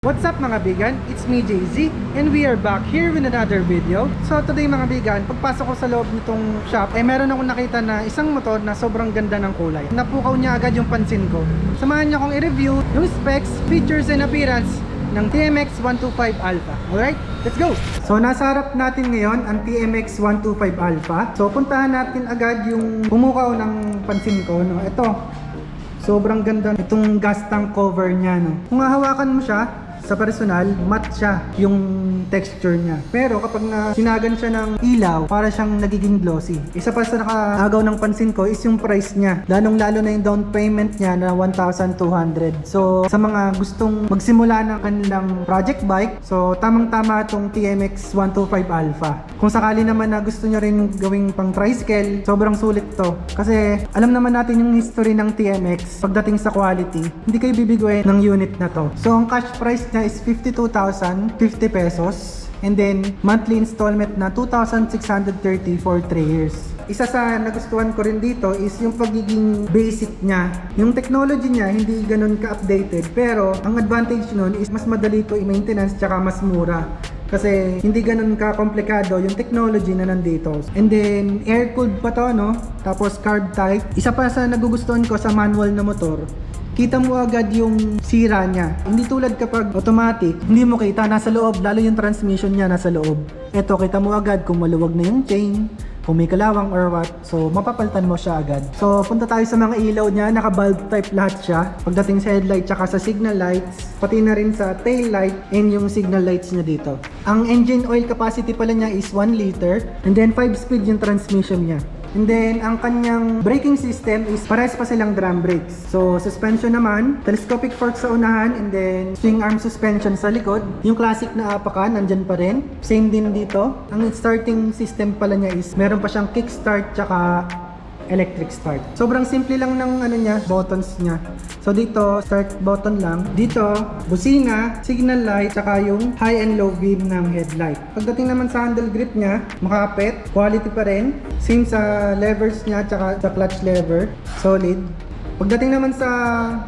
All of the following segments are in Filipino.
What's up mga bigan? It's me JZ and we are back here with another video. So today mga bigan, pagpasok ko sa loob nitong shop meron akong nakita na isang motor na sobrang ganda ng kulay. Napukaw niya agad yung pansin ko. Samahan niyo akong i-review yung specs, features and appearance ng TMX 125 Alpha. Alright, let's go! So nasa harap natin ngayon ang TMX 125 Alpha. So puntahan natin agad yung pumukaw ng pansin ko. No? Ito, sobrang ganda itong gas tank cover niya. No? Kung hahawakan mo siya, sa personal, matte siya yung texture niya. Pero kapag sinagan siya ng ilaw, para siyang nagiging glossy. Isa pa sa nakaagaw ng pansin ko is yung price niya. Lalong-lalo na yung down payment niya na 1,200. So, sa mga gustong magsimula ng kanilang project bike, so tamang-tama itong TMX 125 Alpha. Kung sakali naman na gusto nyo rin gawing pang tricycle, sobrang sulit to. Kasi alam naman natin yung history ng TMX pagdating sa quality. Hindi kayo bibigyan ng unit na to. So, ang cash price niya is 52,050 pesos and then monthly installment na 2,630 for 3 years. Isa sa nagustuhan ko rin dito is yung pagiging basic niya. Yung technology niya hindi ganun ka-updated, pero ang advantage nun is mas madali ito i-maintenance tsaka mas mura. Kasi hindi ganun ka-komplikado yung technology na nandito. And then, air-cooled pa to, no? Tapos carb type. Isa pa sa nagugustuhan ko sa manual na motor, kita mo agad yung sira niya. Hindi tulad kapag automatic, hindi mo kita, nasa loob, lalo yung transmission niya nasa loob. Ito, kita mo agad kung maluwag na yung chain, kung may kalawang or what. So, mapapalitan mo siya agad. So, punta tayo sa mga ilaw niya. Naka-bulb type lahat siya. Pagdating sa headlight, tsaka sa signal lights, pati na rin sa tail light and yung signal lights niya dito. Ang engine oil capacity pala niya is 1 liter. And then, 5-speed yung transmission niya. And then, ang kanyang braking system is parehas pa silang drum brakes. So, suspension naman, telescopic fork sa unahan, and then swing arm suspension sa likod. Yung classic na apakan, nandyan pa rin. Same din dito. Ang starting system pala niya is meron pa siyang kickstart tsaka electric start. Sobrang simple lang ng buttons niya. So dito, start button lang. Dito, busina, signal light, tsaka yung high and low beam ng headlight. Pagdating naman sa handle grip niya, makapit, quality pa rin. Same sa levers niya, tsaka sa clutch lever, solid. Pagdating naman sa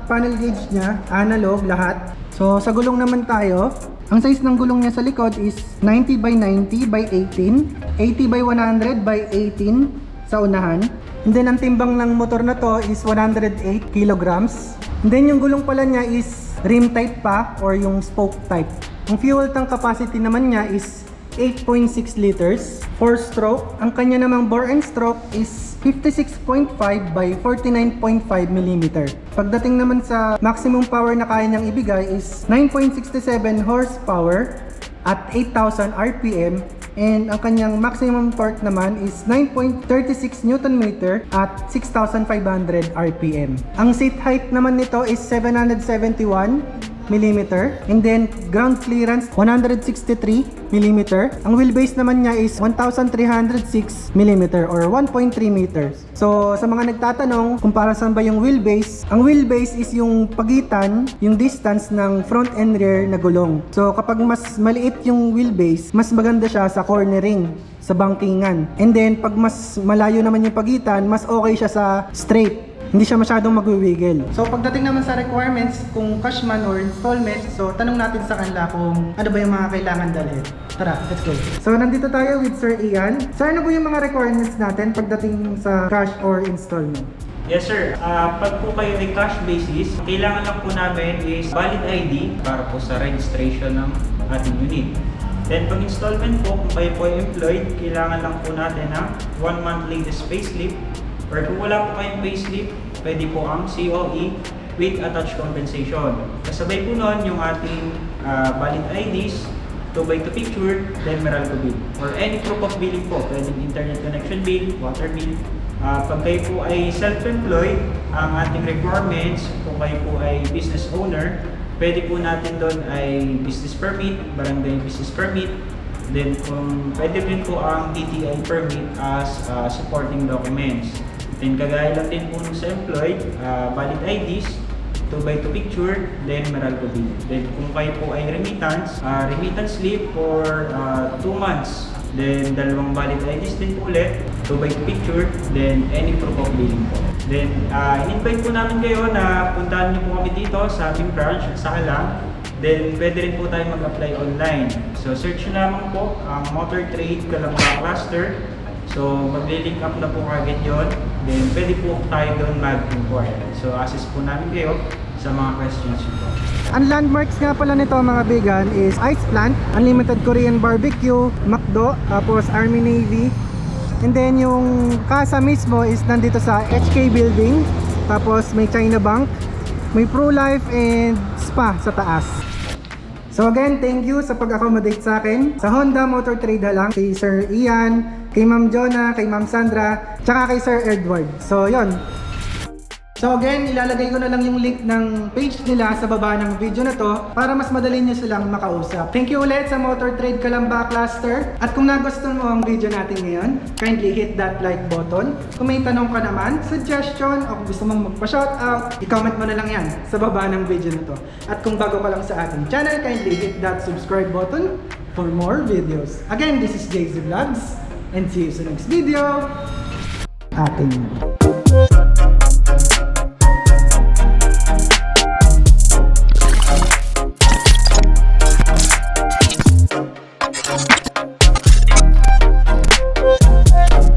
panel gauge niya, analog lahat. So sa gulong naman tayo, ang size ng gulong niya sa likod is 90 by 90 by 18, 80 by 100 by 18 sa unahan. And then ang timbang ng motor na to is 108 kilograms. And then yung gulong pala niya is rim type pa or yung spoke type. Ang fuel tank capacity naman niya is 8.6 liters, 4-stroke. Ang kanya namang bore and stroke is 56.5 by 49.5 mm. Pagdating naman sa maximum power na kaya niyang ibigay is 9.67 horsepower at 8,000 RPM. And ang kanyang maximum torque naman is 9.36 Nm at 6,500 RPM. Ang seat height naman nito is 771 mm. And then ground clearance 163 mm. Ang wheelbase naman niya is 1,306 mm or 1.3 meters. So sa mga nagtatanong kung para saan ba yung wheelbase, ang wheelbase is yung pagitan, yung distance ng front and rear na gulong. So kapag mas maliit yung wheelbase, mas maganda siya sa cornering, sa bankingan. And then pag mas malayo naman yung pagitan, mas okay siya sa straight. Hindi siya masyadong magwiwiggle. So pagdating naman sa requirements, kung cash man or installment, so tanong natin sa kanila kung ano ba yung mga kailangan dalhin. Tara, let's go. So nandito tayo with Sir Ian. Sir, ano po yung mga requirements natin pagdating sa cash or installment? Yes sir, pag po kayo ay cash basis, kailangan lang po namin is valid ID para po sa registration ng ating unit. Then pag installment po, kung kayo po ay employed, kailangan lang po natin ng 1 month latest payslip. Or kung wala po kayong payslip, pwede po ang COE with attached compensation. Kasabay po nun yung ating valid IDs, 2x2 picture, then Meralco bill. Or any proof of billing po, pwedeng internet connection bill, water bill. Pag kayo po ay self-employed, ang ating requirements, kung kayo po ay business owner, pwede po natin doon ay business permit, barangay business permit. Then kung pwede rin po ang DTI permit as supporting documents. Then kagaya lang din po sa employed, valid IDs, 2x2 picture, then Meralco bill. Then kung kayo po ay remittance slip for 2 months. Then dalawang valid IDs din po ulit, 2x2 picture, then any proof of billing po. Then in-invite po namin kayo na puntahan niyo po kami dito sa aming branch sa Calamba. Then, pwede rin po tayo mag-apply online. So, search nyo lamang po ang Motortrade Calamba Cluster. So, mag-link up na po kagad yun. Then, pwede po tayo doon mag-inquire. So, assist po namin kayo sa mga questions nyo. Ang landmarks nga pala nito mga bigan is Ice Plant, Unlimited Korean Barbecue, McDo, tapos Army Navy. And then yung casa mismo is nandito sa HK Building. Tapos may China Bank, may Pro Life and Spa sa taas. So again, thank you sa pag-accommodate sa akin. Sa Honda Motortrade lang, kay Sir Ian, kay Ma'am Jonah, kay Ma'am Sandra, tsaka kay Sir Edward. So yun. So again, ilalagay ko na lang yung link ng page nila sa baba ng video na to para mas madali nyo silang makausap. Thank you ulit sa Motortrade Calamba Cluster. At kung nagustuhan mo ang video natin ngayon, kindly hit that like button. Kung may tanong ka naman, suggestion, o kung gusto mong magpa-shoutout, i-comment mo na lang yan sa baba ng video na to. At kung bago ka lang sa ating channel, kindly hit that subscribe button for more videos. Again, this is JZ Vlogs and see you sa next video. Ating